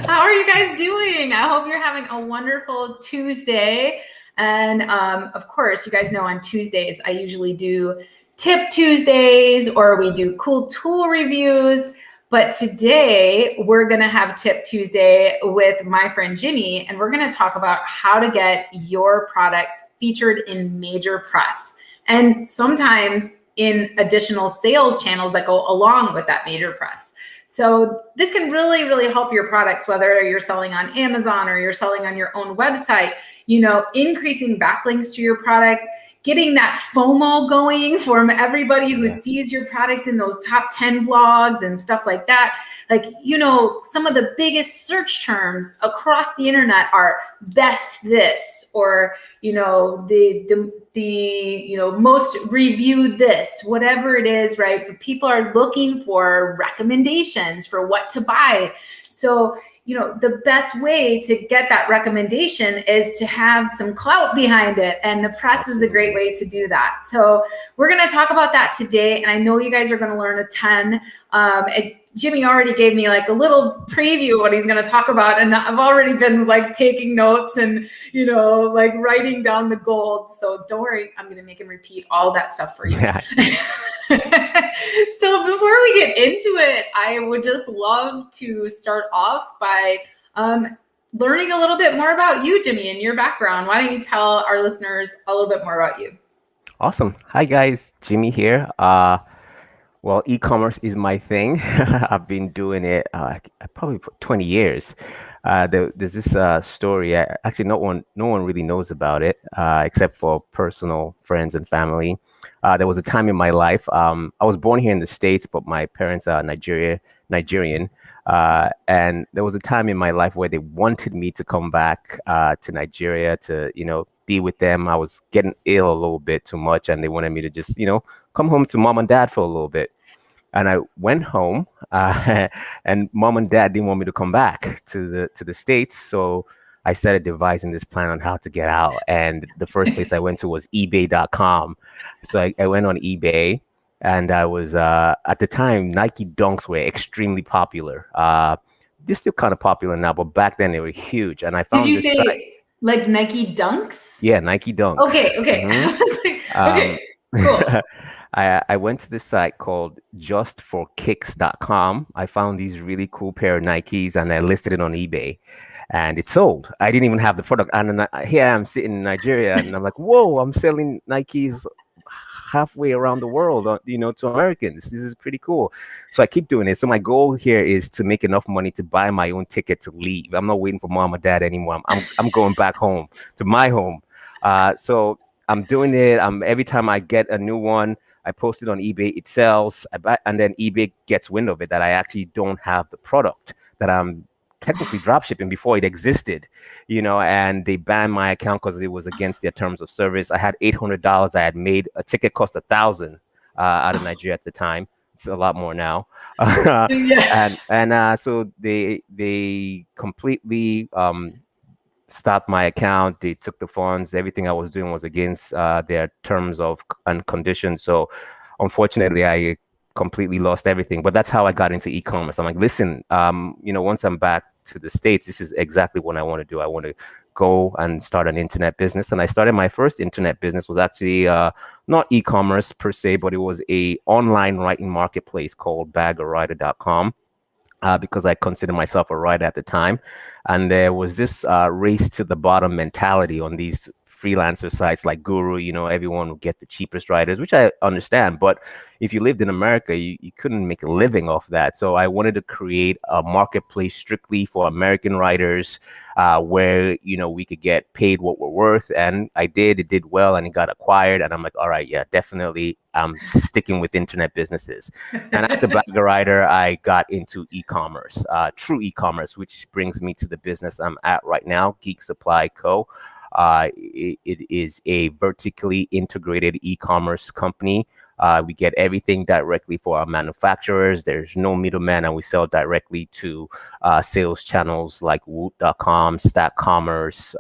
How are you guys doing? I hope you're having a wonderful Tuesday. And of course, you guys know on Tuesdays, I usually do Tip Tuesdays or we do cool tool reviews. But today we're going to have Tip Tuesday with my friend Jimmy, and we're going to talk about how to get your products featured in major press and sometimes in additional sales channels that go along with that major press. So this can really, really help your products, whether you're selling on Amazon or you're selling on your own website, increasing backlinks to your products, getting that FOMO going from everybody who sees your products in those top 10 blogs and stuff like that. Like, some of the biggest search terms across the internet are best this, or, the most reviewed this, whatever it is, right? But people are looking for recommendations for what to buy. So, the best way to get that recommendation is to have some clout behind it. And the press is a great way to do that. So we're going to talk about that today. And I know you guys are going to learn a ton. Jimmy already gave me like a little preview of what he's going to talk about. And I've already been like taking notes and, like writing down the gold. So don't worry, I'm going to make him repeat all that stuff for you. Yeah. So before we get into it, I would just love to start off by learning a little bit more about you, Jimmy, and your background. Why don't you tell our listeners a little bit more about you? Awesome. Hi, guys. Jimmy here. Well, e-commerce is my thing. I've been doing it probably for 20 years. There's this story. Actually, no one really knows about it except for personal friends and family. There was a time in my life. I was born here in the States, but my parents are Nigerian. And there was a time in my life where they wanted me to come back to Nigeria to, be with them. I was getting ill a little bit too much, and they wanted me to just, come home to mom and dad for a little bit. And I went home, and mom and dad didn't want me to come back to the States. So I started devising this plan on how to get out. And the first place I went to was ebay.com. So I went on eBay, and I was, at the time, Nike Dunks were extremely popular. They're still kind of popular now, but back then they were huge. And I found this site. Like Nike Dunks? Yeah, Nike Dunks. Okay. Mm-hmm. I was like, okay, cool. I went to this site called justforkicks.com. I found these really cool pair of Nikes, and I listed it on eBay, and it sold. I didn't even have the product. And here I am sitting in Nigeria, and I'm like, whoa, I'm selling Nikes halfway around the world, to Americans. This is pretty cool. So I keep doing it. So my goal here is to make enough money to buy my own ticket to leave. I'm not waiting for mom or dad anymore. I'm going back home to my home. So I'm doing it. Every time I get a new one, I post it on eBay, it sells, and then eBay gets wind of it that I actually don't have the product, that I'm technically dropshipping before it existed, and they banned my account because it was against their terms of service. I had $800 I had made. A ticket cost $1,000 out of Nigeria at the time. It's a lot more now. So they completely stopped my account. They took the funds. Everything I was doing was against their terms and conditions. So unfortunately, I completely lost everything. But that's how I got into e-commerce. I'm like, listen, once I'm back to the States, this is exactly what I want to do. I want to go and start an internet business. And I started my first internet business was actually not e-commerce per se, but it was a online writing marketplace called bagawriter.com. Because I consider myself a writer at the time. And there was this race to the bottom mentality on these freelancer sites like Guru. Everyone would get the cheapest writers, which I understand. But if you lived in America, you couldn't make a living off that. So I wanted to create a marketplace strictly for American writers where, we could get paid what we're worth. And I did. It did well, and it got acquired. And I'm like, all right, yeah, definitely. I'm sticking with internet businesses. And after Bag a Writer, I got into e-commerce, true e-commerce, which brings me to the business I'm at right now, Geek Supply Co. It is a vertically integrated e-commerce company. We get everything directly for our manufacturers. There's no middleman, and we sell directly to sales channels like Woot.com, Stack Commerce,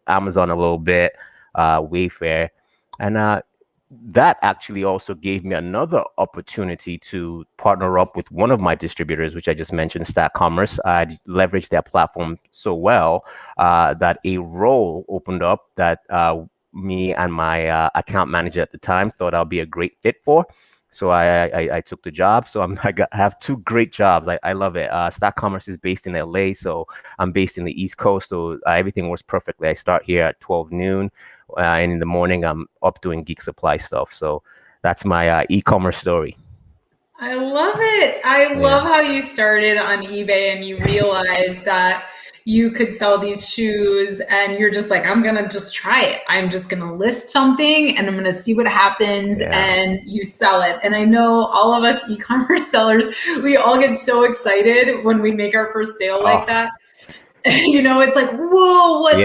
Amazon a little bit, Wayfair. And that actually also gave me another opportunity to partner up with one of my distributors, which I just mentioned, Commerce. I leveraged their platform so well that a role opened up that me and my account manager at the time thought I'll be a great fit for. So I took the job. So I have two great jobs. I love it. Commerce is based in LA, so I'm based in the East Coast. So everything works perfectly. I start here at 12 noon, and in the morning I'm up doing geek supply stuff. So that's my e-commerce story. I love it. I love how you started on eBay and you realized that you could sell these shoes and you're just like, I'm going to just try it. I'm just going to list something and I'm going to see what happens, and you sell it. And I know all of us e-commerce sellers, we all get so excited when we make our first sale like that. It's like, whoa, what's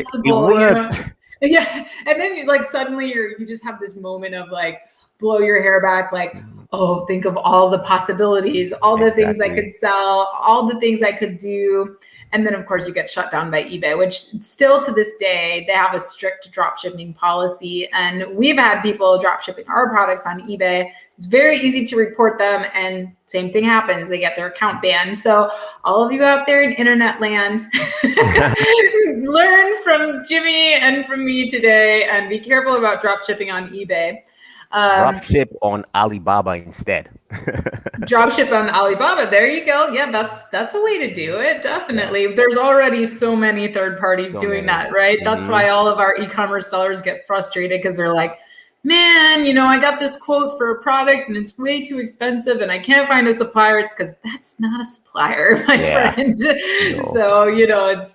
possible? It worked. Yeah. And then suddenly you just have this moment of like, blow your hair back, like, oh, think of all the possibilities, all the things I could sell, all the things I could do. And then of course you get shut down by eBay, which still to this day, they have a strict drop shipping policy. And we've had people drop shipping our products on eBay. It's very easy to report them, and same thing happens. They get their account banned. So all of you out there in internet land, learn from Jimmy and from me today, and be careful about drop shipping on eBay. Drop ship on Alibaba instead. Drop ship on Alibaba. There you go. Yeah, that's a way to do it. Definitely. Yeah. There's already so many third parties doing that, right? Mm-hmm. That's why all of our e-commerce sellers get frustrated, because they're like, man, I got this quote for a product and it's way too expensive and I can't find a supplier. It's because that's not a supplier, my friend. No. So,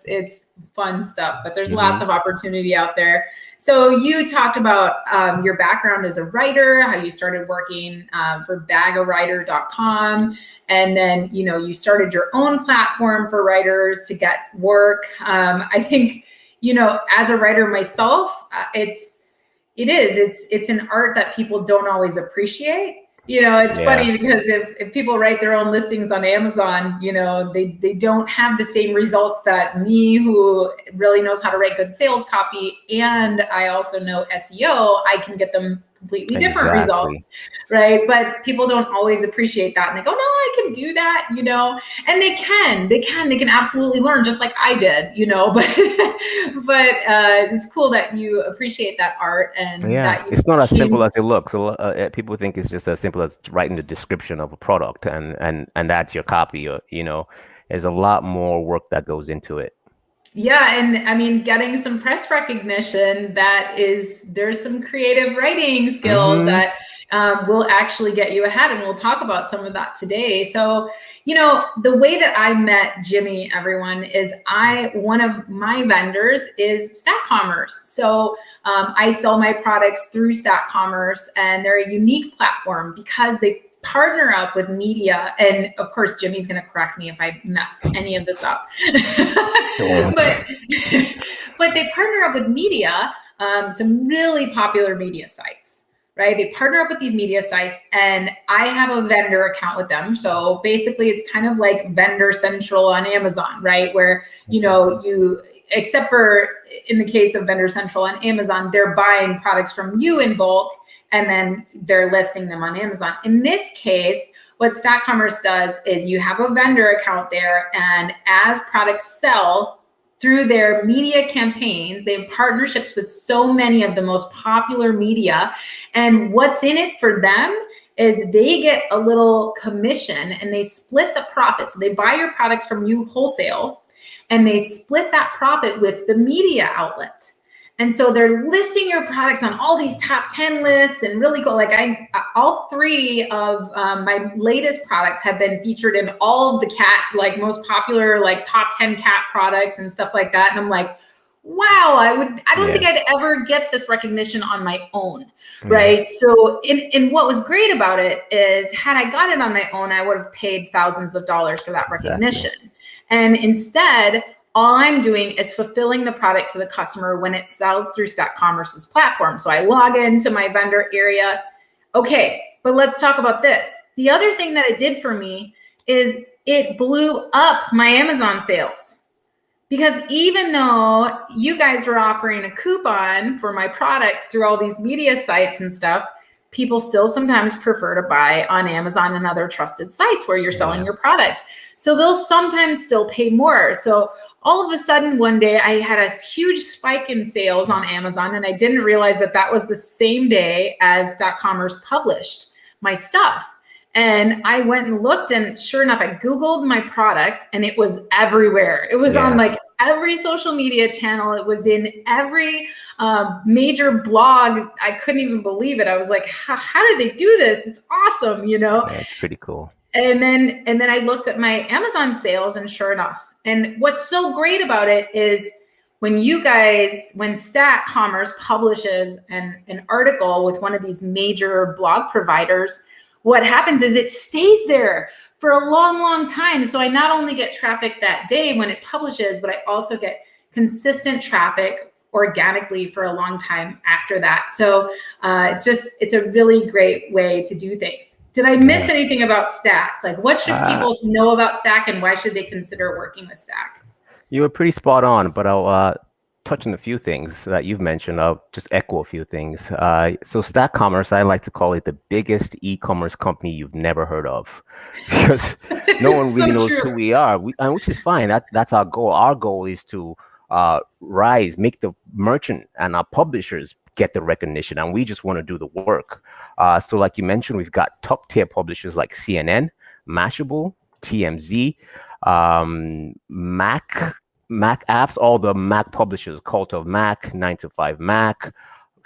it's fun stuff, but there's lots of opportunity out there. So you talked about your background as a writer, how you started working for bagawriter.com. And then, you started your own platform for writers to get work. I think, as a writer myself, it's an art that people don't always appreciate. It's funny because if people write their own listings on Amazon, they don't have the same results that me, who really knows how to write good sales copy, and I also know SEO, I can get them completely different results, right? But people don't always appreciate that, and they go, no, I can do that, and they can absolutely learn, just like I did, but it's cool that you appreciate that art, and that it's not as simple as it looks. So people think it's just as simple as writing the description of a product and that's your copy. There's a lot more work that goes into it. Yeah. And I mean, getting some press recognition, there's some creative writing skills that will actually get you ahead. And we'll talk about some of that today. So, the way that I met Jimmy, everyone, is one of my vendors is Ecommerce. So I sell my products through Ecommerce, and they're a unique platform because they partner up with media. And of course, Jimmy's going to correct me if I mess any of this up. but they partner up with media, some really popular media sites, right? They partner up with these media sites, and I have a vendor account with them. So basically it's kind of like Vendor Central on Amazon, right? Where, except for in the case of Vendor Central on Amazon, they're buying products from you in bulk, and then they're listing them on Amazon. In this case, what Ecommerce does is you have a vendor account there, and as products sell through their media campaigns, they have partnerships with so many of the most popular media. And what's in it for them is they get a little commission, and they split the profit. So they buy your products from you wholesale, and they split that profit with the media outlet. And so they're listing your products on all these top 10 lists, and really cool. Like all three of my latest products have been featured in all of the cat, most popular, top 10 cat products and stuff like that. And I'm like, wow, I don't think I'd ever get this recognition on my own. Right. So and what was great about it is, had I got it on my own, I would have paid thousands of dollars for that recognition. And instead, all I'm doing is fulfilling the product to the customer when it sells through Ecommerce's platform. So I log into my vendor area. Okay, but let's talk about this. The other thing that it did for me is it blew up my Amazon sales. Because even though you guys were offering a coupon for my product through all these media sites and stuff, people still sometimes prefer to buy on Amazon and other trusted sites where you're selling your product. So they'll sometimes still pay more. So all of a sudden one day I had a huge spike in sales on Amazon, and I didn't realize that that was the same day as .commerce published my stuff. And I went and looked, and sure enough, I Googled my product and it was everywhere. It was on like every social media channel. It was in every major blog. I couldn't even believe it. I was like, how did they do this? It's awesome, you know? Yeah, it's pretty cool. And then I looked at my Amazon sales, and sure enough. And what's so great about it is when Commerce publishes an article with one of these major blog providers, what happens is it stays there for a long, long time. So I not only get traffic that day when it publishes, but I also get consistent traffic organically for a long time after that. So it's a really great way to do things. Did I miss anything about Stack? Like, what should people know about Stack, and why should they consider working with Stack? You were pretty spot on, but I'll touch on a few things that you've mentioned. I'll just echo a few things. So Stack Commerce, I like to call it the biggest e-commerce company you've never heard of, because no one really knows who we are, and which is fine. That's our goal. Our goal is to make the merchant and our publishers get the recognition, and we just want to do the work. So like you mentioned, we've got top tier publishers like CNN, Mashable, TMZ, Mac apps, all the Mac publishers, Cult of Mac, 9 to 5 Mac,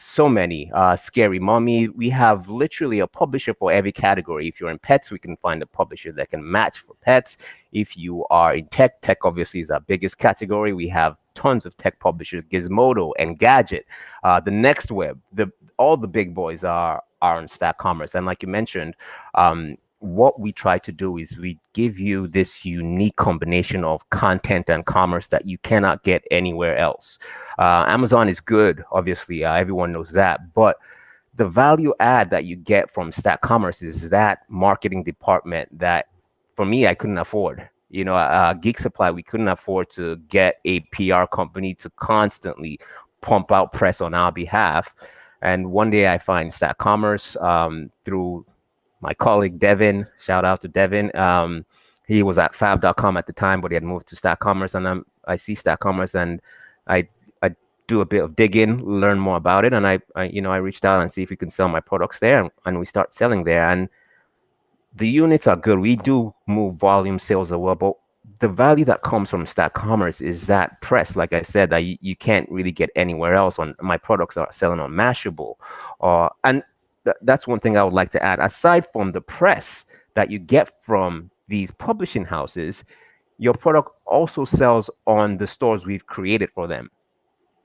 so many, Scary Mommy. We have literally a publisher for every category. If you're in pets, we can find a publisher that can match for pets. If you are in tech obviously is our biggest category. We have tons of tech publishers, Gizmodo, Engadget, the Next Web, all the big boys are on Stack Commerce. And like you mentioned, what we try to do is we give you this unique combination of content and commerce that you cannot get anywhere else. Amazon is good, obviously, everyone knows that, but the value add that you get from Stack Commerce is that marketing department that, for me, I couldn't afford. You know, Geek Supply, we couldn't afford to get a PR company to constantly pump out press on our behalf. And one day I find Stack Commerce through my colleague Devin. Shout out to Devin. He was at fab.com at the time, but he had moved to Stack Commerce, and I see Stack Commerce, and I do a bit of digging, learn more about it, and I reached out and see if we can sell my products there, and we start selling there. And the units are good. We do move volume sales as well, but the value that comes from Stack Commerce is that press, like I said, that you can't really get anywhere else. On my products are selling on Mashable, and that's one thing I would like to add. Aside from the press that you get from these publishing houses, your product also sells on the stores we've created for them.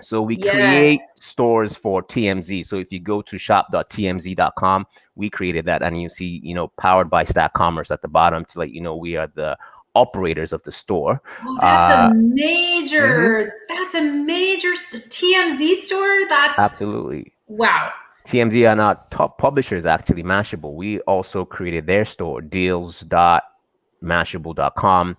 So we create stores for TMZ. So if you go to shop.tmz.com, we created that, and you see, powered by Stack Commerce at the bottom to let you know we are the operators of the store. Oh, that's a major TMZ store. That's absolutely wow. TMZ are not top publishers, actually. Mashable, we also created their store, deals.mashable.com.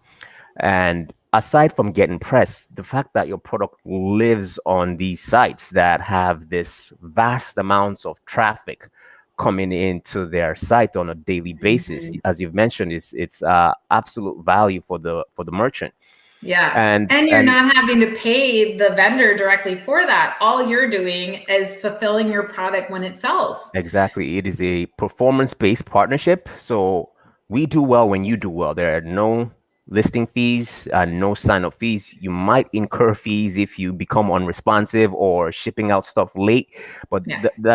And aside from getting press, the fact that your product lives on these sites that have this vast amounts of traffic coming into their site on a daily basis, as you've mentioned, it's absolute value for the merchant. Yeah. And you're not having to pay the vendor directly for that. All you're doing is fulfilling your product when it sells. Exactly. It is a performance-based partnership. So we do well when you do well. There are no listing fees, no sign-up fees. You might incur fees if you become unresponsive or shipping out stuff late, but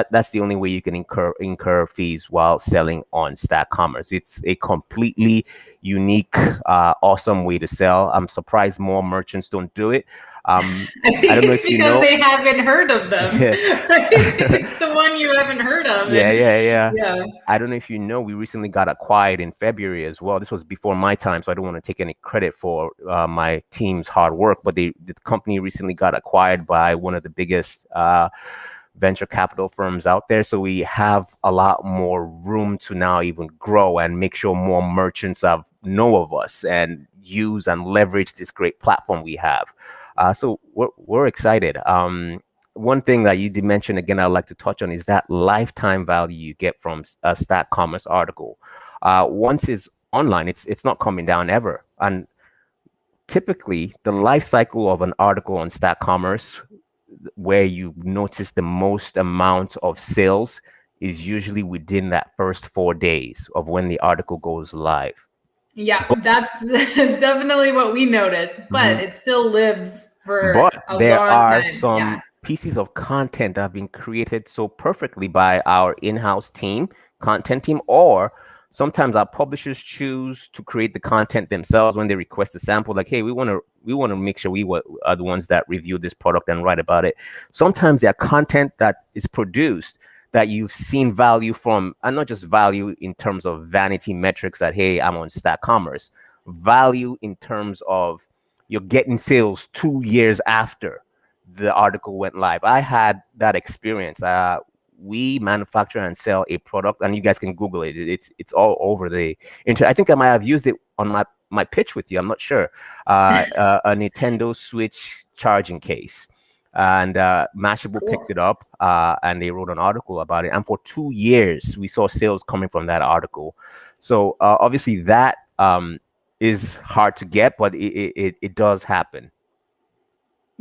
that's the only way you can incur fees while selling on Stack Commerce. It's a completely unique, awesome way to sell. I'm surprised more merchants don't do it. I think it's because they haven't heard of them. It's the one you haven't heard of. Yeah. I don't know if you know, we recently got acquired in February as well. This was before my time, so I don't want to take any credit for my team's hard work, but the company recently got acquired by one of the biggest venture capital firms out there. So we have a lot more room to now even grow and make sure more merchants know of us and use and leverage this great platform we have. So we're excited. One thing that you did mention again, I'd like to touch on is that lifetime value you get from a Stack Commerce article. Once it's online, it's not coming down ever. And typically, the life cycle of an article on Stack Commerce, where you notice the most amount of sales, is usually within that first 4 days of when the article goes live. Yeah, that's definitely what we noticed, but it still lives for a long time. But there are some pieces of content that have been created so perfectly by our in-house team, content team, or sometimes our publishers choose to create the content themselves when they request a sample. Like, hey, we want to make sure we are the ones that review this product and write about it. Sometimes there are content that is produced that you've seen value from, and not just value in terms of vanity metrics that, hey, I'm on Stack Commerce, value in terms of you're getting sales 2 years after the article went live. I had that experience. We manufacture and sell a product, and you guys can Google it. It's all over the internet. I think I might have used it on my pitch with you. I'm not sure. A Nintendo Switch charging case. And Mashable picked it up and they wrote an article about it. And for 2 years, we saw sales coming from that article. So obviously that is hard to get, but it does happen.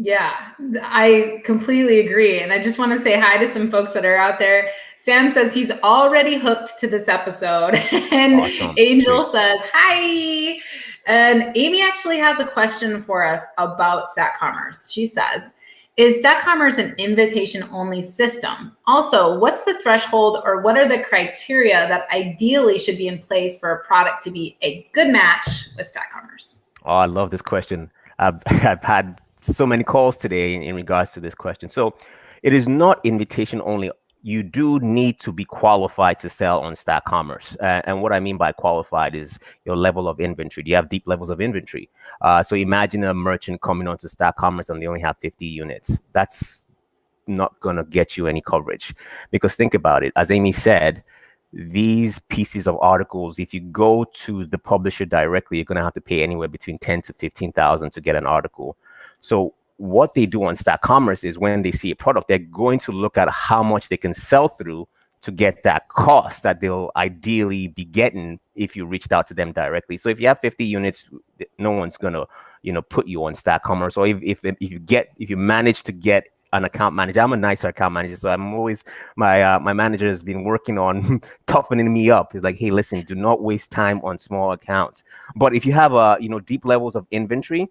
Yeah, I completely agree. And I just want to say hi to some folks that are out there. Sam says he's already hooked to this episode. And awesome. Angel says, hi. And Amy actually has a question for us about Stack Commerce. She says, is Stack Commerce an invitation-only system? Also, what's the threshold or what are the criteria that ideally should be in place for a product to be a good match with Stack Commerce? Oh, I love this question. I've had so many calls today in regards to this question. So it is not invitation only. You do need to be qualified to sell on Stack Commerce. And what I mean by qualified is your level of inventory. Do you have deep levels of inventory? So imagine a merchant coming onto Stack Commerce and they only have 50 units. That's not going to get you any coverage. Because think about it. As Amy said, these pieces of articles, if you go to the publisher directly, you're going to have to pay anywhere between 10 to 15,000 to get an article. So what they do on Stack Commerce is when they see a product, they're going to look at how much they can sell through to get that cost that they'll ideally be getting if you reached out to them directly. So if you have 50 units, no one's gonna, put you on Stack Commerce. Or if you manage to get an account manager, I'm a nicer account manager, so I'm always my manager has been working on toughening me up. He's like, hey, listen, do not waste time on small accounts. But if you have deep levels of inventory,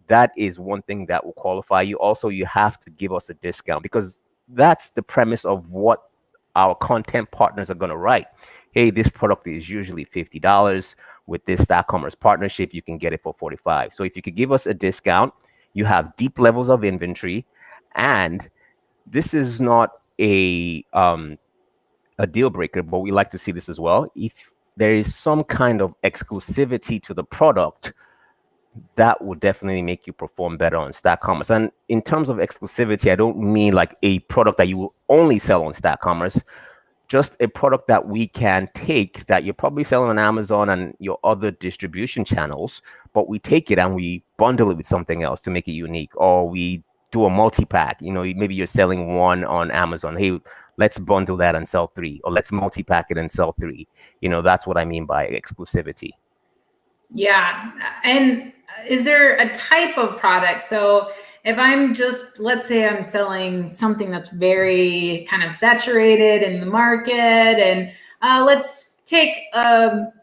that is one thing that will qualify you. Also, you have to give us a discount because that's the premise of what our content partners are going to write. Hey, this product is usually $50. With this Stack Commerce partnership, you can get it for $45. So if you could give us a discount, you have deep levels of inventory, and this is not a deal breaker, but we like to see this as well. If there is some kind of exclusivity to the product, that will definitely make you perform better on Stack Commerce. And in terms of exclusivity, I don't mean like a product that you will only sell on Stack Commerce, just a product that we can take that you're probably selling on Amazon and your other distribution channels, but we take it and we bundle it with something else to make it unique. Or we do a multi-pack, maybe you're selling one on Amazon. Hey, let's bundle that and sell 3, or let's multi-pack it and sell 3. That's what I mean by exclusivity. Yeah. And is there a type of product? So if I'm let's say I'm selling something that's very kind of saturated in the market, and let's take a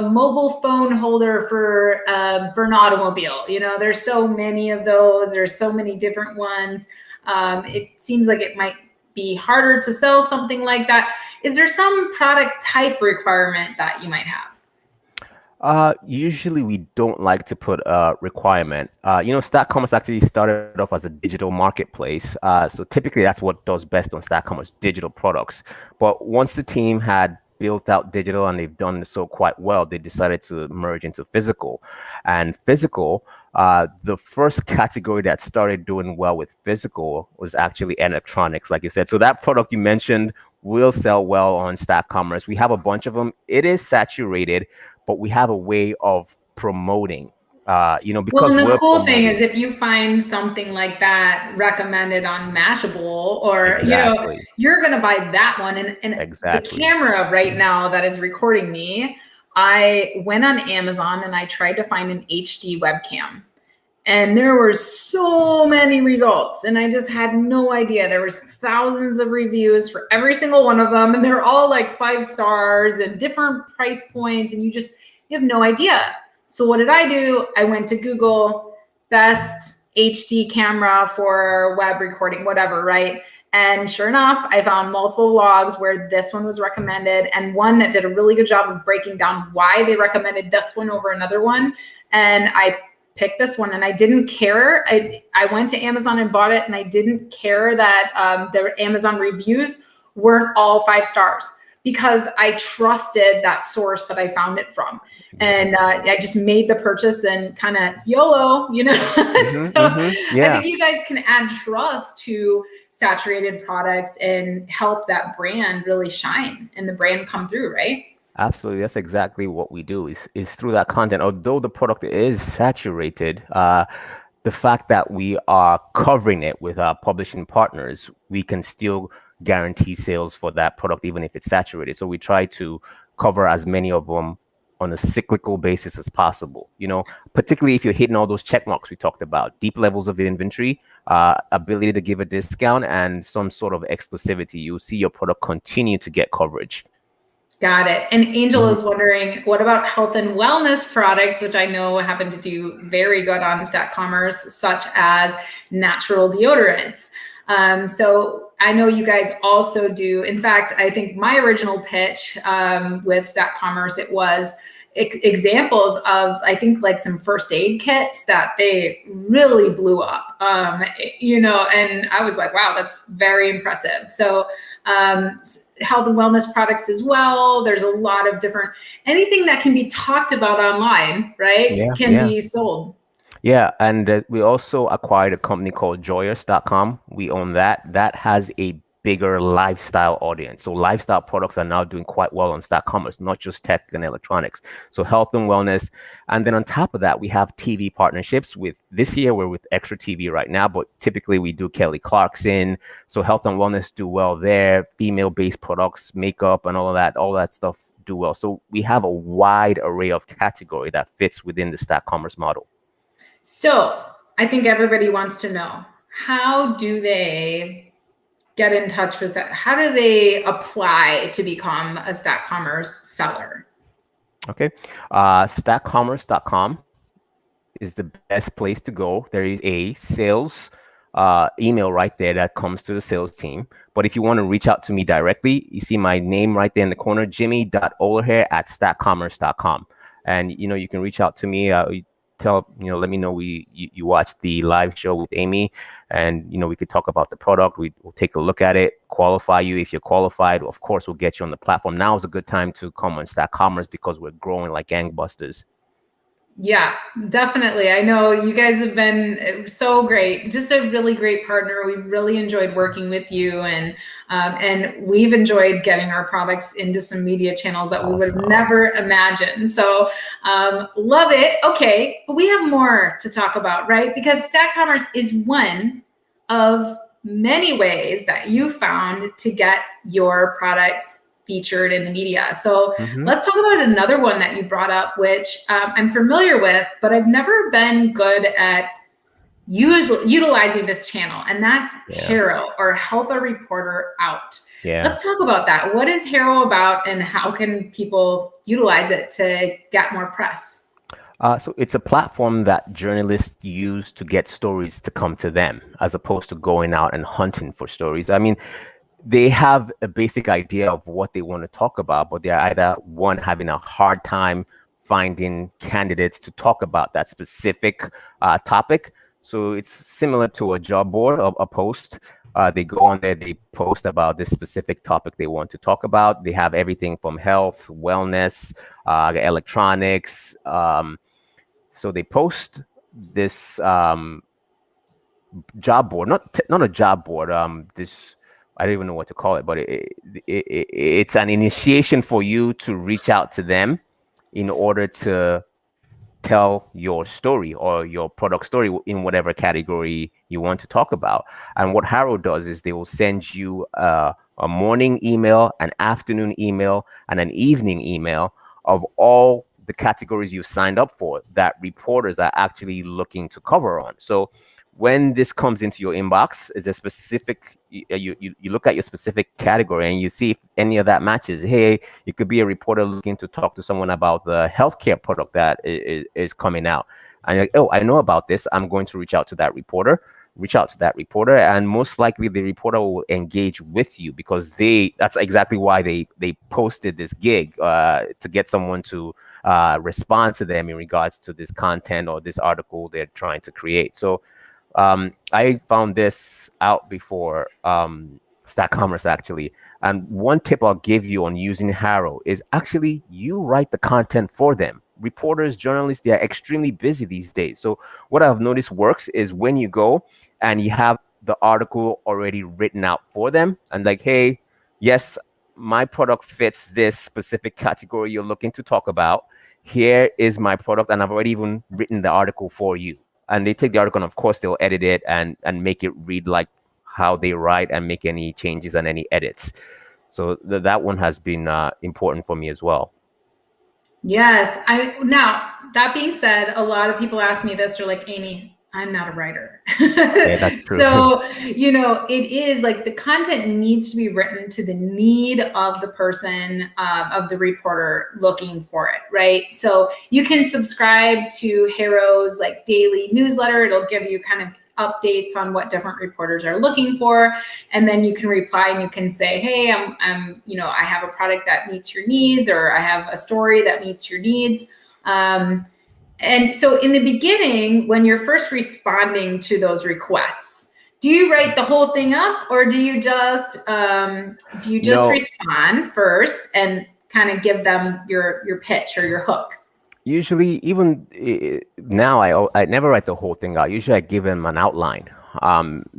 mobile phone holder for an automobile. There's so many of those. There's so many different ones. It seems like it might be harder to sell something like that. Is there some product type requirement that you might have? Usually we don't like to put a requirement. Stack Commerce actually started off as a digital marketplace. So typically that's what does best on Stack Commerce, digital products. But once the team had built out digital and they've done so quite well, they decided to merge into physical. And physical, the first category that started doing well with physical was actually electronics, like you said. So that product you mentioned will sell well on Stack Commerce. We have a bunch of them. It is saturated, but we have a way of promoting. Well, Because and the we're cool thing is promoting. if you find something like that recommended on Mashable, or, Exactly. you're going to buy that one. And the Exactly. camera right now that is recording me, I went on Amazon and I tried to find an HD webcam. And there were so many results, and I just had no idea. There was thousands of reviews for every single one of them, and they're all like 5 stars and different price points, and you have no idea. So what did I do? I went to Google best HD camera for web recording, whatever, right? And sure enough, I found multiple blogs where this one was recommended, and one that did a really good job of breaking down why they recommended this one over another one. And I picked this one, and I didn't care. I went to Amazon and bought it, and I didn't care that the Amazon reviews weren't all 5 stars, because I trusted that source that I found it from. And I just made the purchase and kind of YOLO, Yeah. I think you guys can add trust to saturated products and help that brand really shine and the brand come through, right? Absolutely, that's exactly what we do. Is through that content. Although the product is saturated, the fact that we are covering it with our publishing partners, we can still guarantee sales for that product, even if it's saturated. So we try to cover as many of them on a cyclical basis as possible. Particularly if you're hitting all those check marks we talked about, deep levels of inventory, ability to give a discount, and some sort of exclusivity. You'll see your product continue to get coverage. Got it. And Angel is wondering, what about health and wellness products, which I know happen to do very good on Stack Commerce, such as natural deodorants? So I know you guys also do. In fact, I think my original pitch with Stack Commerce, it was examples of, I think, like some first aid kits that they really blew up, and I was like, wow, that's very impressive. So health and wellness products as well. There's a lot of different, anything that can be talked about online, right, can be sold. Yeah, and we also acquired a company called Joyous.com. We own that. That has a bigger lifestyle audience. So lifestyle products are now doing quite well on Stack Commerce, not just tech and electronics. So health and wellness. And then on top of that, we have TV partnerships with, this year we're with Extra TV right now, but typically we do Kelly Clarkson. So health and wellness do well there. Female-based products, makeup and all that stuff do well. So we have a wide array of category that fits within the Stack Commerce model. So I think everybody wants to know, how do they get in touch with that? How do they apply to become a Stack Commerce seller? Okay. Stackcommerce.com is the best place to go. There is a sales email right there that comes to the sales team. But if you want to reach out to me directly, you see my name right there in the corner, jimmy.olerhair@stackcommerce.com. And, you can reach out to me. Let me know you watched the live show with Amy, and we could talk about the product. We'll take a look at it, qualify you. If you're qualified, of course, we'll get you on the platform. Now is a good time to come on Stack Commerce because we're growing like gangbusters. Yeah, definitely. I know you guys have been so great, just a really great partner. We've really enjoyed working with you, and we've enjoyed getting our products into some media channels that we would have never imagined. So love it. Okay, but we have more to talk about, right? Because Stack Commerce is one of many ways that you found to get your products featured in the media. So let's talk about another one that you brought up, which I'm familiar with, but I've never been good at utilizing this channel, and that's Haro, or Help a Reporter Out. Let's talk about that. What is Haro about, and how can people utilize it to get more press? So it's a platform that journalists use to get stories to come to them, as opposed to going out and hunting for stories. I mean, they have a basic idea of what they want to talk about, but they're either, one, having a hard time finding candidates to talk about that specific topic. So it's similar to a job board of a post. They go on there, they post about this specific topic they want to talk about. They have everything from health, wellness, electronics. So they post this job board, not a job board. This, I don't even know what to call it, but it's an initiation for you to reach out to them in order to tell your story or your product story in whatever category you want to talk about. And what Harrow does is they will send you a morning email, an afternoon email, and an evening email of all the categories you've signed up for that reporters are actually looking to cover on. So when this comes into your inbox, is a specific, you look at your specific category and you see if any of that matches. Hey, you could be a reporter looking to talk to someone about the healthcare product that is coming out. And you're like, oh, I know about this. I'm going to reach out to that reporter. And most likely the reporter will engage with you because that's exactly why they posted this gig, to get someone to respond to them in regards to this content or this article they're trying to create. So I found this out before Ecommerce actually. And one tip I'll give you on using Harrow is actually you write the content for them. Reporters, journalists, they are extremely busy these days. So what I've noticed works is when you go and you have the article already written out for them and like, hey, yes, my product fits this specific category you're looking to talk about. Here is my product, and I've already even written the article for you. And they take the article and of course they'll edit it and make it read like how they write and make any changes and any edits. So that one has been important for me as well. Yes. Now, that being said, a lot of people ask me this. They're like, Amy, I'm not a writer. Yeah, that's true. So, it is like the content needs to be written to the need of the person, of the reporter looking for it, right? So you can subscribe to Harrow's like daily newsletter. It'll give you kind of updates on what different reporters are looking for. And then you can reply and you can say, hey, I have a product that meets your needs, or I have a story that meets your needs. And so in the beginning, when you're first responding to those requests, do you write the whole thing up, or do you just respond first and kind of give them your pitch or your hook? Usually, even now, I never write the whole thing out. Usually I give them an outline,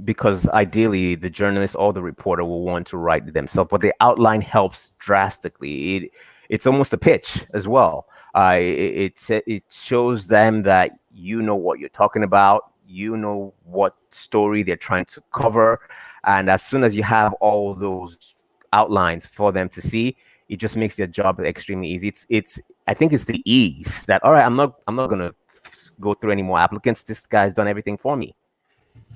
because ideally the journalist or the reporter will want to write it themselves, but the outline helps drastically. It's almost a pitch as well. It shows them that you know what you're talking about, you know what story they're trying to cover, and as soon as you have all those outlines for them to see, it just makes their job extremely easy. I think it's the ease that, all right, I'm not gonna go through any more applicants. This guy's done everything for me.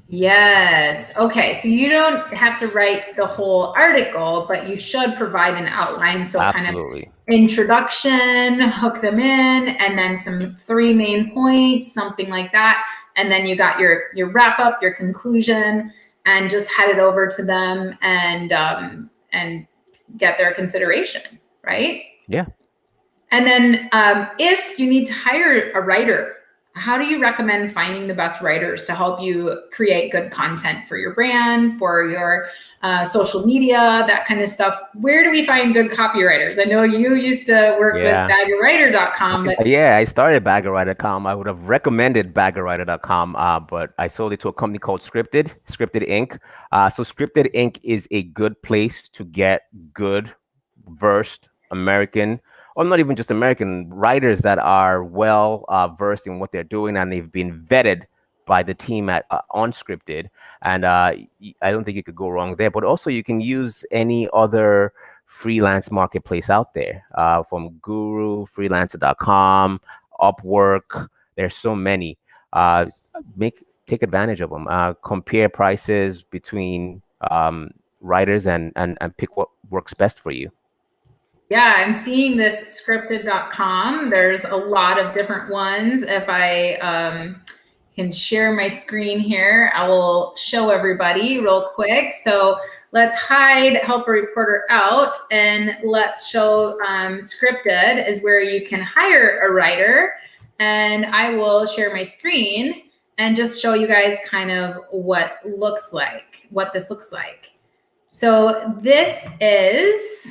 Yes. Okay. So you don't have to write the whole article, but you should provide an outline. So Absolutely. Kind of introduction, hook them in, and then some 3 main points, something like that. And then you got your wrap up, your conclusion, and just head it over to them and get their consideration, right? Yeah. And then if you need to hire a writer, how do you recommend finding the best writers to help you create good content for your brand, for your social media, that kind of stuff? Where do we find good copywriters? I know you used to work with baggerwriter.com. But yeah, I started baggerwriter.com. I would have recommended baggerwriter.com, but I sold it to a company called Scripted Inc. So Scripted Inc. is a good place to get good, versed American, or not even just American, writers that are well versed in what they're doing, and they've been vetted by the team at Unscripted. And I don't think you could go wrong there. But also you can use any other freelance marketplace out there, from Guru, freelancer.com, Upwork. There's so many. Take advantage of them. Compare prices between writers and pick what works best for you. Yeah, I'm seeing this scripted.com. There's a lot of different ones. If I can share my screen here, I will show everybody real quick. So let's help a reporter out, and let's show Scripted is where you can hire a writer. And I will share my screen and just show you guys kind of what this looks like. So this is,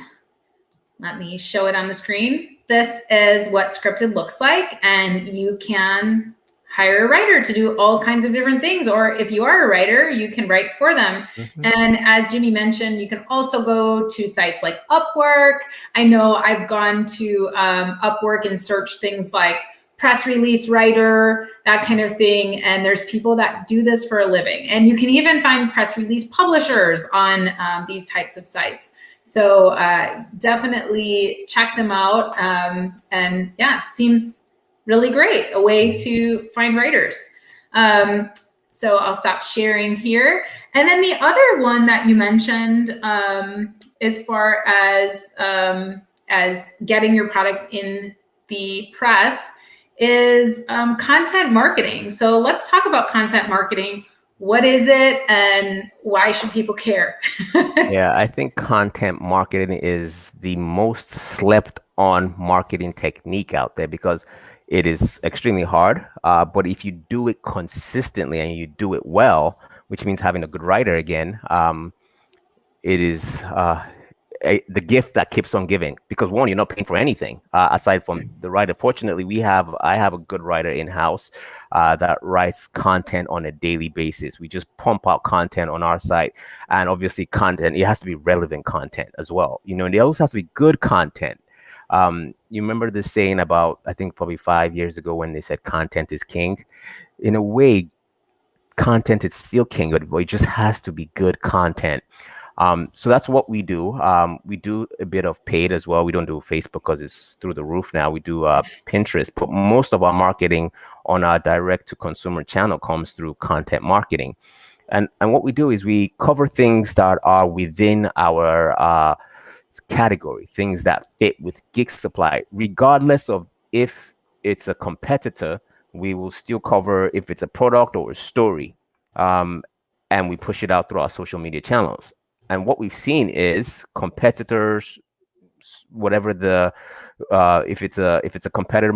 let me show it on the screen. This is what Scripted looks like, and you can hire a writer to do all kinds of different things. Or if you are a writer, you can write for them. Mm-hmm. And as Jimmy mentioned, you can also go to sites like Upwork. I know I've gone to Upwork and searched things like press release writer, that kind of thing. And there's people that do this for a living. And you can even find press release publishers on these types of sites. So definitely check them out. And yeah, seems really great, a way to find writers. So I'll stop sharing here. And then the other one that you mentioned, as far as getting your products in the press, is content marketing. So let's talk about content marketing. What is it and why should people care? Yeah, I think content marketing is the most slept on marketing technique out there because it is extremely hard. But if you do it consistently and you do it well, which means having a good writer again, it is the gift that keeps on giving, because one, you're not paying for anything aside from the writer. Fortunately, I have a good writer in house that writes content on a daily basis. We just pump out content on our site, and obviously content, it has to be relevant content as well. You know, and it also has to be good content. You remember the saying about, I think probably 5 years ago, when they said content is king? In a way, content is still king, but it just has to be good content. So that's what we do. We do a bit of paid as well. We don't do Facebook because it's through the roof now. We do Pinterest, but most of our marketing on our direct to consumer channel comes through content marketing. And what we do is we cover things that are within our category, things that fit with Gig Supply, regardless of if it's a competitor. We will still cover if it's a product or a story, and we push it out through our social media channels. And what we've seen is competitors, whatever the if it's a competitor,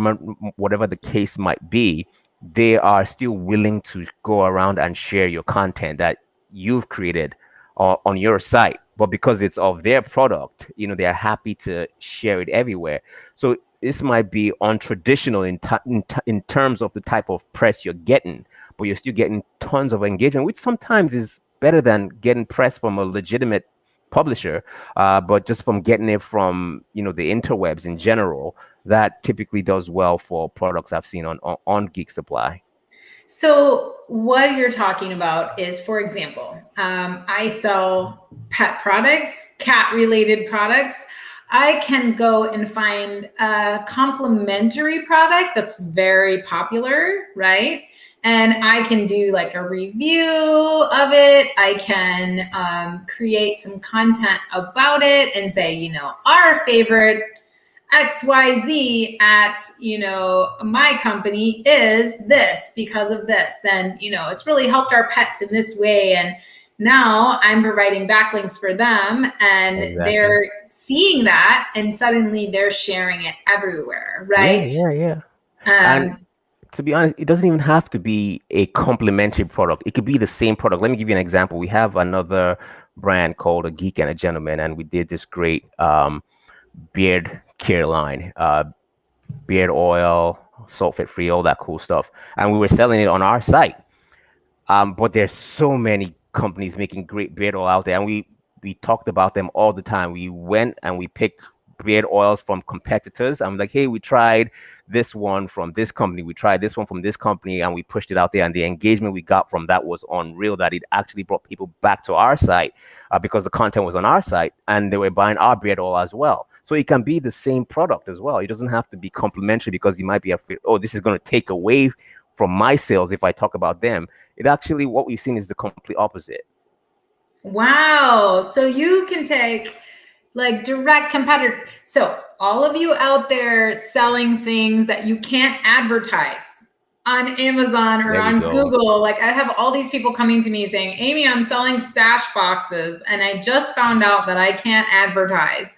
whatever the case might be, they are still willing to go around and share your content that you've created on your site. But because it's of their product, you know, they are happy to share it everywhere. So this might be untraditional in terms of the type of press you're getting, but you're still getting tons of engagement, which sometimes is better than getting press from a legitimate publisher, but just from getting it from, you know, the interwebs in general. That typically does well for products I've seen on Geek Supply. So what you're talking about is, for example, I sell pet products, cat-related products. I can go and find a complementary product that's very popular, right? And I can do like a review of it. I can create some content about it and say, you know, our favorite XYZ at, you know, my company is this because of this. And, you know, it's really helped our pets in this way. And now I'm providing backlinks for them, and Exactly. they're seeing that, and suddenly they're sharing it everywhere, right? Yeah. And to be honest, it doesn't even have to be a complementary product. It could be the same product. Let me give you an example. We have another brand called A Geek and a Gentleman, and we did this great beard care line, beard oil, sulfate free, all that cool stuff. And we were selling it on our site. But there's so many companies making great beard oil out there, and we talked about them all the time. We went and we picked beard oils from competitors. I'm like, hey, we tried this one from this company, we tried this one from this company, and we pushed it out there. And the engagement we got from that was unreal, that it actually brought people back to our site because the content was on our site and they were buying our beard oil as well. So it can be the same product as well. It doesn't have to be complementary, because you might be afraid, oh, this is going to take away from my sales if I talk about them. It actually, what we've seen is the complete opposite. Wow. So you can take like direct competitor. So all of you out there selling things that you can't advertise on Amazon or on Google, like I have all these people coming to me saying, Amy, I'm selling stash boxes, and I just found out that I can't advertise.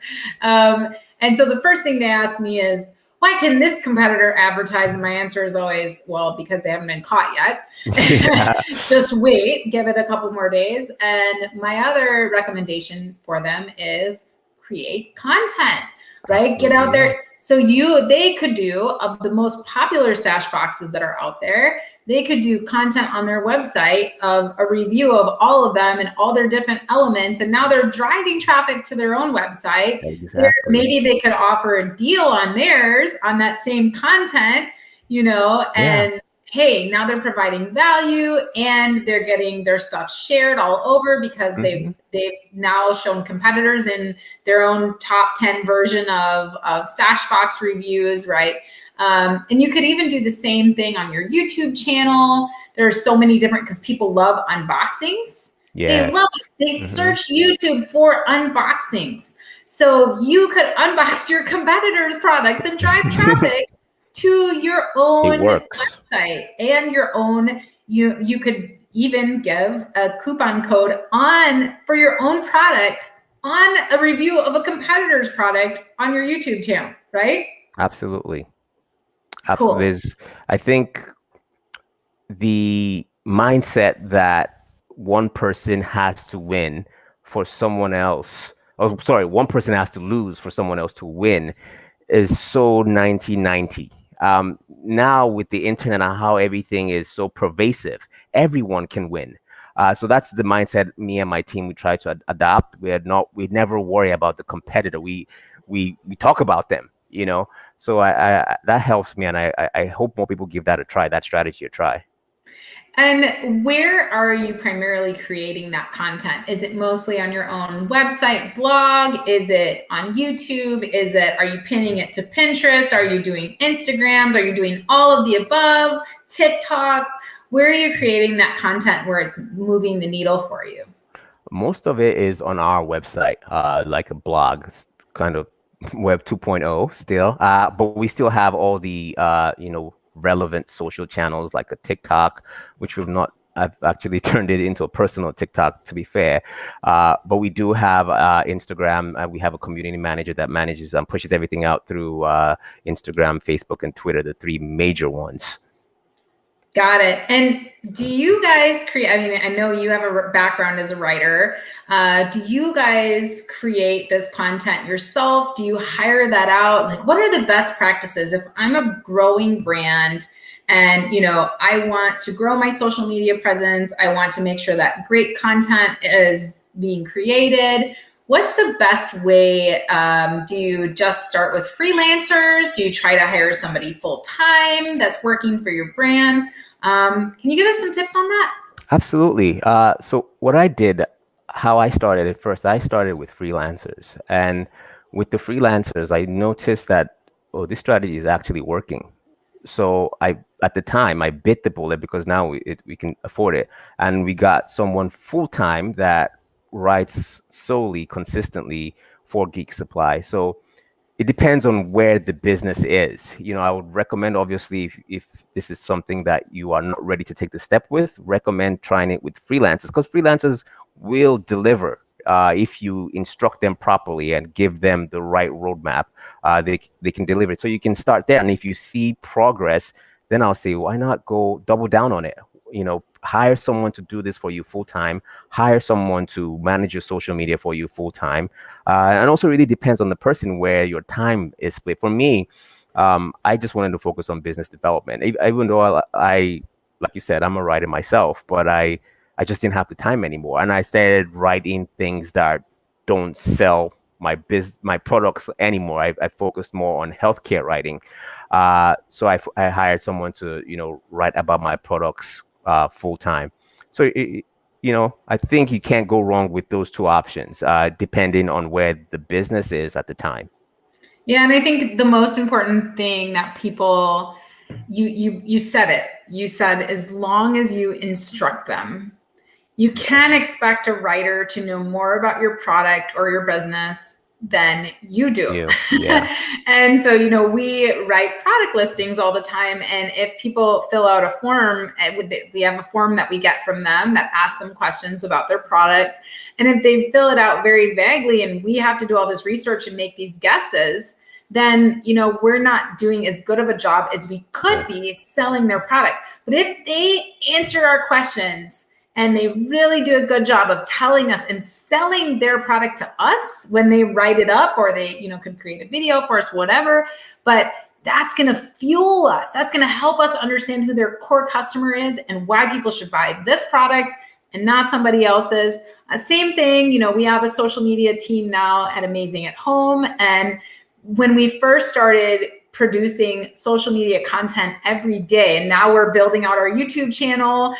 And so the first thing they ask me is, why can this competitor advertise? And my answer is always, well, because they haven't been caught yet. Just wait, give it a couple more days. And my other recommendation for them is create content. right? Get out Absolutely, there. So they could do, of the most popular stash boxes that are out there, they could do content on their website of a review of all of them and all their different elements. And now they're driving traffic to their own website. Exactly. Maybe they could offer a deal on theirs on that same content, and hey, now they're providing value and they're getting their stuff shared all over because they've now shown competitors in their own top 10 version of Stashbox reviews, right? And you could even do the same thing on your YouTube channel. There are so many different, because people love unboxings. They love it. They search YouTube for unboxings. So you could unbox your competitors' products and drive traffic to your own website and your own, you could even give a coupon code for your own product on a review of a competitor's product on your YouTube channel, right? Absolutely. Cool. I think the mindset that one person has to win for someone else, one person has to lose for someone else to win, is so 1990. Now with the internet and how everything is so pervasive, everyone can win. So that's the mindset me and my team, we try to adopt. We never worry about the competitor. We talk about them, so I that helps me, and I hope more people give that strategy a try. And where are you primarily creating that content? Is it mostly on your own website, blog? Is it on YouTube? Are you pinning it to Pinterest? Are you doing Instagrams? Are you doing all of the above? TikToks? Where are you creating that content where it's moving the needle for you? Most of it is on our website, like a blog. It's kind of Web 2.0 still, but we still have all the relevant social channels like a TikTok, which I've actually turned it into a personal TikTok, to be fair. But we do have Instagram. We have a community manager that manages and pushes everything out through Instagram, Facebook, and Twitter, the three major ones. Got it. And do you guys create, I know you have a background as a writer. Do you guys create this content yourself? Do you hire that out? Like, what are the best practices? If I'm a growing brand and, I want to grow my social media presence, I want to make sure that great content is being created. What's the best way? Do you just start with freelancers? Do you try to hire somebody full-time that's working for your brand? Can you give us some tips on that? Absolutely. So what how I started at first, I started with freelancers. And with the freelancers, I noticed that, this strategy is actually working. So at the time, I bit the bullet because now we can afford it. And we got someone full-time that writes solely, consistently for Geek Supply. So it depends on where the business is. I would recommend, obviously, if this is something that you are not ready to take the step with, recommend trying it with freelancers, because freelancers will deliver if you instruct them properly and give them the right roadmap. They can deliver it. So you can start there, and if you see progress, then I'll say, why not go double down on it? Hire someone to do this for you full time, hire someone to manage your social media for you full time. And also really depends on the person where your time is split. For me, I just wanted to focus on business development. Even though I like you said, I'm a writer myself, but I just didn't have the time anymore. And I started writing things that don't sell my products anymore. I focused more on healthcare writing. So I hired someone to, write about my products full time. So, I think you can't go wrong with those two options, depending on where the business is at the time. Yeah. And I think the most important thing that people, you said it, you said, as long as you instruct them, you can expect a writer to know more about your product or your business than you do. Yeah. And so, we write product listings all the time. And if people fill out a form, we have a form that we get from them that asks them questions about their product. And if they fill it out very vaguely and we have to do all this research and make these guesses, then, we're not doing as good of a job as we could be selling their product. But if they answer our questions and they really do a good job of telling us and selling their product to us when they write it up, or they, could create a video for us, whatever. But that's going to fuel us. That's going to help us understand who their core customer is and why people should buy this product and not somebody else's. Same thing, we have a social media team now at Amazing at Home. And when we first started producing social media content every day, and now we're building out our YouTube channel.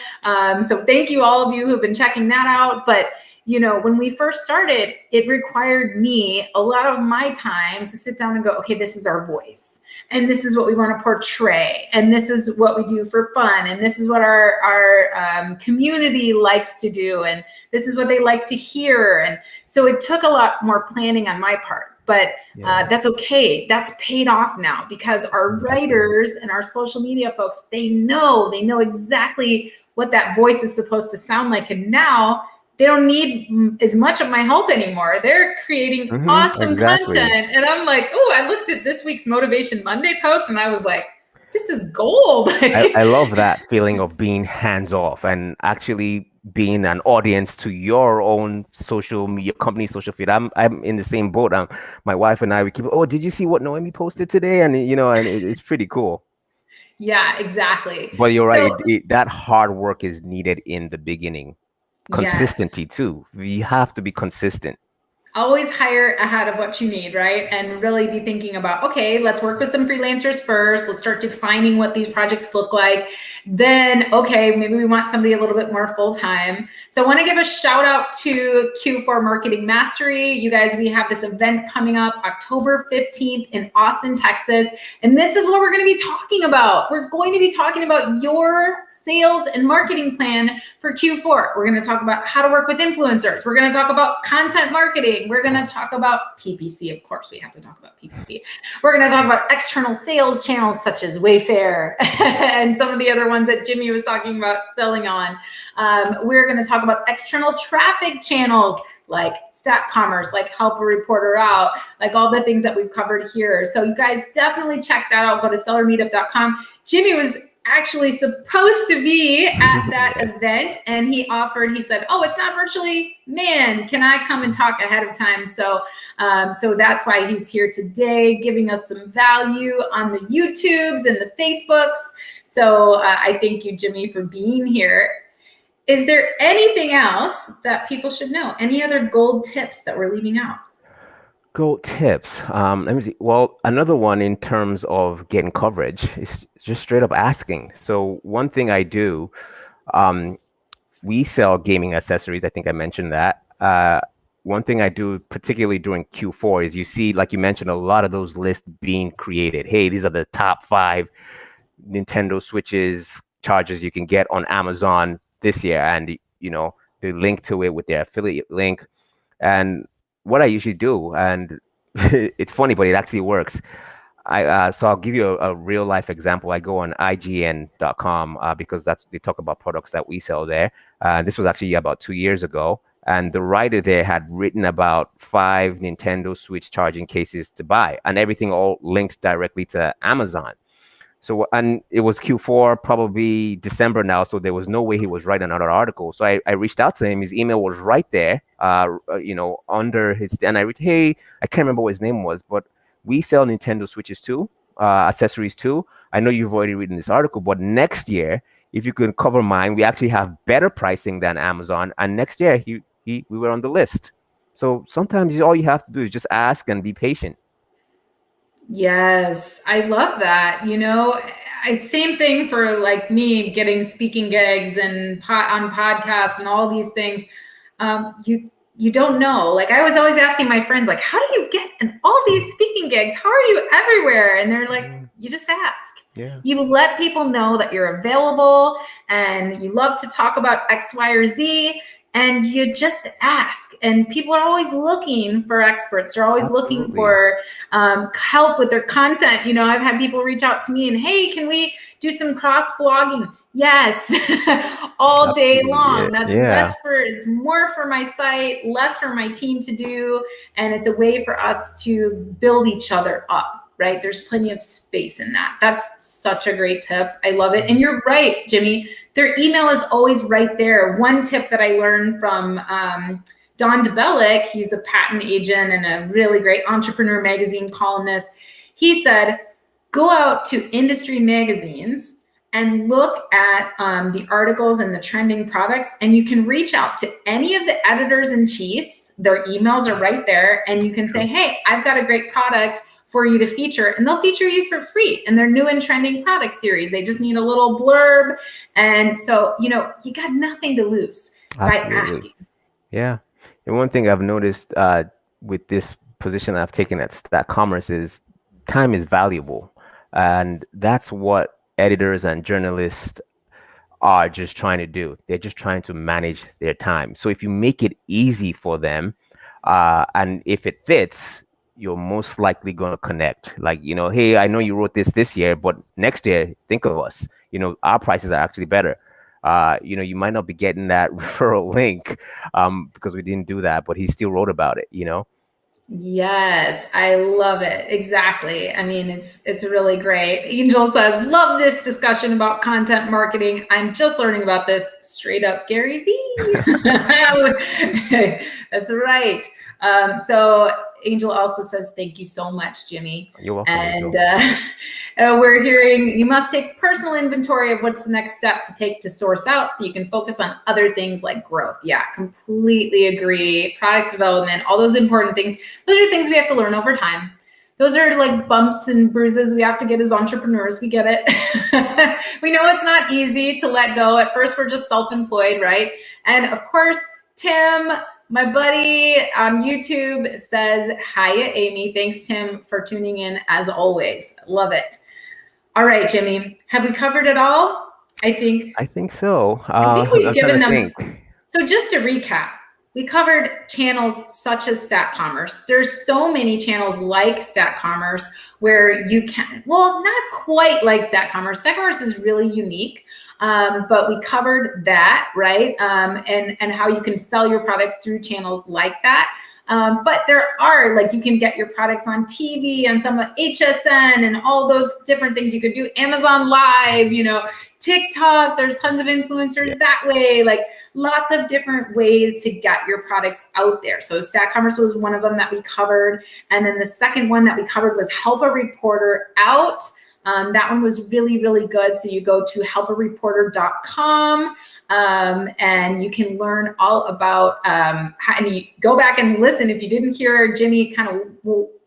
So thank you all of you who've been checking that out. But when we first started, it required me a lot of my time to sit down and go, okay, this is our voice. And this is what we want to portray. And this is what we do for fun. And this is what our community likes to do. And this is what they like to hear. And so it took a lot more planning on my part. But that's okay. That's paid off now, because our writers and our social media folks, they know exactly what that voice is supposed to sound like. And now they don't need as much of my help anymore. They're creating awesome content. And I'm like, oh, I looked at this week's Motivation Monday post and I was like, this is gold. I love that feeling of being hands off and actually being an audience to your own social media, company social feed. I'm in the same boat. My wife and I, we keep, oh, did you see what Noemi posted today? And it's pretty cool. Yeah, exactly. But you're right. That hard work is needed in the beginning. Consistency too. You have to be consistent. Always hire ahead of what you need, right? And really be thinking about, okay, let's work with some freelancers first. Let's start defining what these projects look like. Then, okay, maybe we want somebody a little bit more full-time. So I want to give a shout out to Q4 Marketing Mastery. You guys, we have this event coming up October 15th in Austin, Texas. And this is what we're going to be talking about. We're going to be talking about your sales and marketing plan for Q4. We're going to talk about how to work with influencers. We're going to talk about content marketing. We're going to talk about PPC. Of course, we have to talk about PPC. We're going to talk about external sales channels such as Wayfair and some of the other ones that Jimmy was talking about selling on. We're going to talk about external traffic channels like Ecommerce, like Help a Reporter Out, like all the things that we've covered here. So you guys definitely check that out. Go to sellermeetup.com. Jimmy was actually supposed to be at that event, and he said, oh, it's not virtually, man, can I come and talk ahead of time? So that's why he's here today, giving us some value on the YouTubes and the Facebooks. So I thank you, Jimmy, for being here. Is there anything else that people should know? Any other gold tips that we're leaving out? Gold tips. Let me see. Well, another one in terms of getting coverage is just straight up asking. So one thing I do, we sell gaming accessories. I think I mentioned that. One thing I do, particularly during Q4, is you see, like you mentioned, a lot of those lists being created. Hey, these are the top 5 Nintendo Switches chargers you can get on Amazon this year, and they link to it with their affiliate link. And what I usually do, and it's funny, but it actually works. So I'll give you a real life example. I go on IGN.com because they talk about products that we sell there. This was actually about 2 years ago. And the writer there had written about 5 Nintendo Switch charging cases to buy, and everything all linked directly to Amazon. So, and it was Q4, probably December now, so there was no way he was writing another article. So I reached out to him. His email was right there, under his, and I read, hey, I can't remember what his name was, but we sell Nintendo Switches too, accessories too. I know you've already written this article, but next year, if you could cover mine, we actually have better pricing than Amazon. And next year, we were on the list. So sometimes all you have to do is just ask and be patient. Yes, I love that. Same thing for like me getting speaking gigs and on podcasts and all these things. You don't know. Like I was always asking my friends, like, how do you get in all these speaking gigs? How are you everywhere? And they're like, you just ask. Yeah. You let people know that you're available and you love to talk about X, Y, or Z. And you just ask, and people are always looking for experts. They're always looking for help with their content. I've had people reach out to me and, hey, can we do some cross blogging? Yes, all day long. That's it's more for my site, less for my team to do. And it's a way for us to build each other up. right? There's plenty of space in that. That's such a great tip. I love it. And you're right, Jimmy. Their email is always right there. One tip that I learned from Don DeBellick, he's a patent agent and a really great Entrepreneur Magazine columnist. He said, go out to industry magazines and look at the articles and the trending products, and you can reach out to any of the editors-in-chiefs. Their emails are right there, and you can say, hey, I've got a great product for you to feature, and they'll feature you for free in their new and trending product series. They just need a little blurb. And so, you got nothing to lose by asking. Yeah. And one thing I've noticed with this position I've taken at Ecommerce is time is valuable. And that's what editors and journalists are just trying to do. They're just trying to manage their time. So if you make it easy for them, and if it fits, you're most likely going to connect. Like, hey, I know you wrote this year, but next year, think of us. Our prices are actually better. You might not be getting that referral link because we didn't do that, but he still wrote about it, Yes, I love it. Exactly. I mean, it's really great. Angel says, love this discussion about content marketing. I'm just learning about this. Straight up Gary Vee. That's right. So Angel also says, thank you so much, Jimmy. You're welcome. And we're hearing you must take personal inventory of what's the next step to take to source out so you can focus on other things like growth. Yeah, completely agree. Product development, all those important things. Those are things we have to learn over time. Those are like bumps and bruises we have to get as entrepreneurs. We get it. We know it's not easy to let go. At first, we're just self-employed, right? And of course, Tim, my buddy on YouTube, says, hiya, Amy. Thanks, Tim, for tuning in as always. Love it. All right, Jimmy, have we covered it all? I think so. I think we've given them. So just to recap, we covered channels such as Statcommerce. There's so many channels like Statcommerce where you can, well, not quite like Statcommerce. Statcommerce is really unique. But we covered that, right? And how you can sell your products through channels like that. But there are, like, you can get your products on TV and some HSN and all those different things you could do. Amazon Live, TikTok, there's tons of influencers that way, like lots of different ways to get your products out there. So Statcommerce was one of them that we covered. And then the second one that we covered was help a reporter out. That one was really, really good. So you go to helpareporter.com and you can learn all about how, and you go back and listen. If you didn't hear Jimmy kind of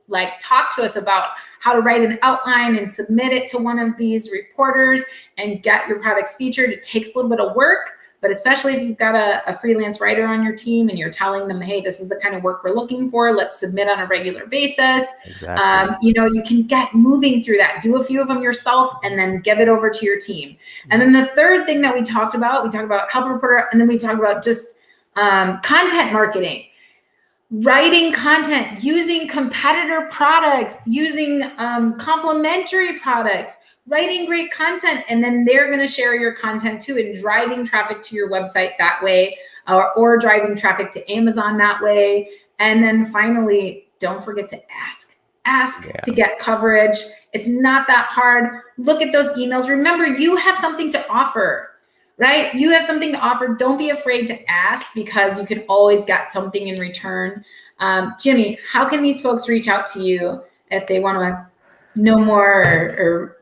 like talk to us about how to write an outline and submit it to one of these reporters and get your products featured. It takes a little bit of work, but especially if you've got a freelance writer on your team and you're telling them, hey, this is the kind of work we're looking for. Let's submit on a regular basis. Exactly. You can get moving through that. Do a few of them yourself and then give it over to your team. And then the third thing that we talked about help a reporter, and then we talked about just content marketing. Writing content, using competitor products, using complementary products, writing great content, and then they're going to share your content too, and driving traffic to your website that way, or driving traffic to Amazon that way. And then finally, don't forget to ask to get coverage. It's not that hard. Look at those emails. Remember, you have something to offer. Right? You have something to offer. Don't be afraid to ask because you can always get something in return. Jimmy, how can these folks reach out to you if they want to know more or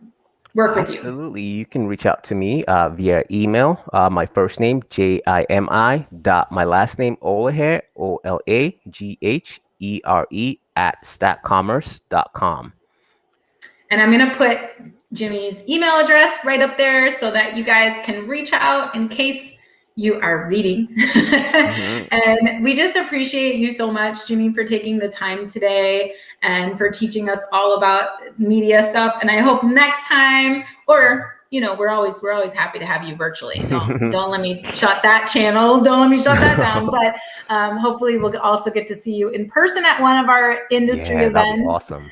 work with you? Absolutely. You can reach out to me via email. My first name, Jimi, my last name, Olahere, OLAGHERE @statcommerce.com. And I'm going to put Jimmy's email address right up there so that you guys can reach out in case you are reading. And we just appreciate you so much, Jimmy, for taking the time today and for teaching us all about media stuff. And I hope next time, or we're always happy to have you virtually. Don't let me shut that channel. Don't let me shut that down. But hopefully we'll also get to see you in person at one of our industry events. That'd be awesome.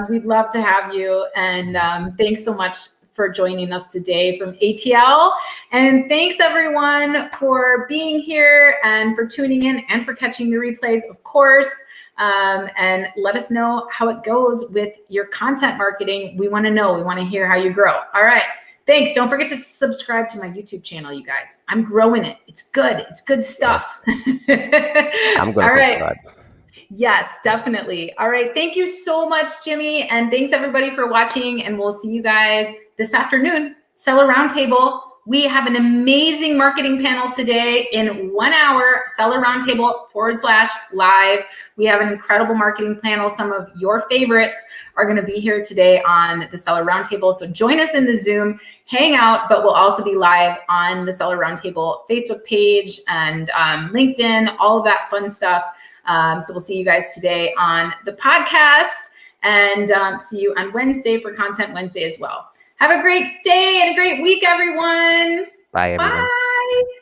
We'd love to have you. And thanks so much for joining us today from ATL. And thanks everyone for being here and for tuning in and for catching the replays, of course. And let us know how it goes with your content marketing. We want to know. We want to hear how you grow. All right. Thanks. Don't forget to subscribe to my YouTube channel, you guys. I'm growing it. It's good. It's good stuff. I'm going to subscribe. Yes, definitely. All right. Thank you so much, Jimmy. And thanks everybody for watching. And we'll see you guys this afternoon. Seller Roundtable. We have an amazing marketing panel today in 1 hour, Seller Roundtable /live. We have an incredible marketing panel. Some of your favorites are going to be here today on the Seller Roundtable. So join us in the Zoom, hang out, but we'll also be live on the Seller Roundtable Facebook page and LinkedIn, all of that fun stuff. So we'll see you guys today on the podcast and see you on Wednesday for Content Wednesday as well. Have a great day and a great week, everyone. Bye, everyone. Bye.